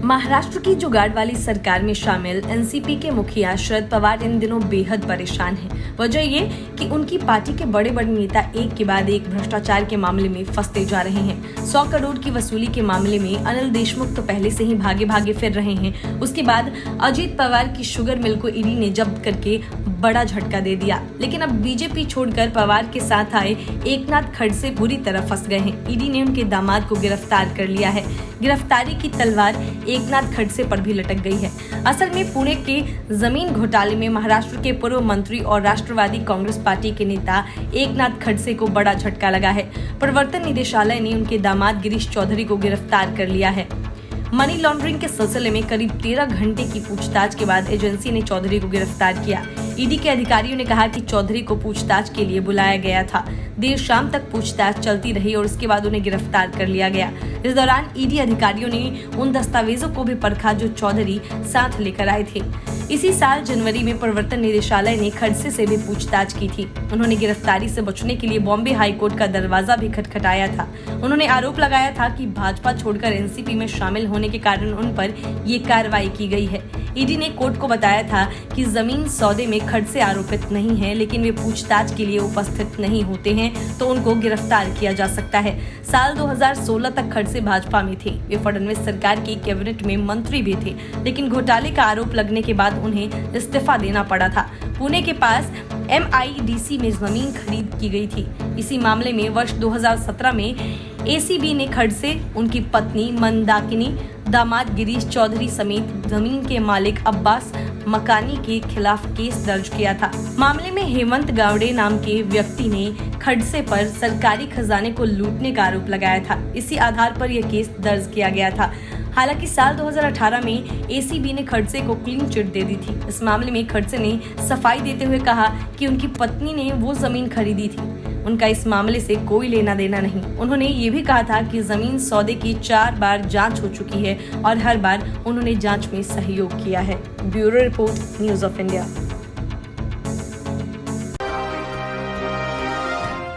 महाराष्ट्र की जुगाड़ वाली सरकार में शामिल एनसीपी के मुखिया शरद पवार इन दिनों बेहद परेशान हैं। वजह ये कि उनकी पार्टी के बड़े बड़े नेता एक के बाद एक भ्रष्टाचार के मामले में फंसते जा रहे हैं। 100 करोड़ की वसूली के मामले में अनिल देशमुख तो पहले से ही भागे भागे फिर रहे हैं। उसके बाद अजीत पवार की शुगर मिल को ईडी ने जब्त करके बड़ा झटका दे दिया। लेकिन अब बीजेपी छोड़कर पवार के साथ आए एकनाथ खड़से बुरी तरह फंस गए हैं। ईडी ने उनके दामाद को गिरफ्तार कर लिया है। गिरफ्तारी की तलवार एकनाथ खड़से पर भी लटक गई है। असल में पुणे के जमीन घोटाले में महाराष्ट्र के पूर्व मंत्री और राष्ट्रवादी कांग्रेस पार्टी के नेता एकनाथ खड़से को बड़ा झटका लगा है। प्रवर्तन निदेशालय ने उनके दामाद गिरीश चौधरी को गिरफ्तार कर लिया है। मनी लॉन्ड्रिंग के सिलसिले में करीब 13 घंटे की पूछताछ के बाद एजेंसी ने चौधरी को गिरफ्तार किया। ईडी के अधिकारियों ने कहा कि चौधरी को पूछताछ के लिए बुलाया गया था। देर शाम तक पूछताछ चलती रही और उसके बाद उन्हें गिरफ्तार कर लिया गया। इस दौरान ईडी अधिकारियों ने उन दस्तावेजों को भी परखा जो चौधरी साथ लेकर आए थे। इसी साल जनवरी में प्रवर्तन निदेशालय ने खड़से से भी पूछताछ की थी। उन्होंने गिरफ्तारी से बचने के लिए बॉम्बे हाई कोर्ट का दरवाजा भी खटखटाया था। उन्होंने आरोप लगाया था कि भाजपा छोड़कर एनसीपी में शामिल होने के कारण उन पर ये कार्रवाई की गई है। ईडी ने कोर्ट को बताया था कि जमीन सौदे में खड़से आरोपित नहीं है, लेकिन वे पूछताछ के लिए उपस्थित नहीं होते हैं तो उनको गिरफ्तार किया जा सकता है। साल 2016 तक खड़से भाजपा में थे। वे फडणवीस सरकार की कैबिनेट में मंत्री भी थे, लेकिन घोटाले का आरोप लगने के बाद उन्हें इस्तीफा देना पड़ा था। पुणे के पास MIDC में जमीन खरीद की गई थी। इसी मामले में वर्ष 2017 में ACB ने खड़से, उनकी पत्नी मंदाकिनी, दामाद गिरीश चौधरी समेत जमीन के मालिक अब्बास मकानी के खिलाफ केस दर्ज किया था। मामले में हेमंत गावड़े नाम के व्यक्ति ने खड़से पर सरकारी खजाने को लूटने का आरोप लगाया था। इसी आधार पर यह केस दर्ज किया गया था। हालांकि साल 2018 में ACB ने खड़से को क्लीन चिट दे दी थी। इस मामले में खड़से ने सफाई देते हुए कहा कि उनकी पत्नी ने वो जमीन खरीदी थी। उनका इस मामले से कोई लेना देना नहीं। उन्होंने ये भी कहा था कि जमीन सौदे की 4 बार जांच हो चुकी है और हर बार उन्होंने जांच में सहयोग किया है। Bureau report, news of India.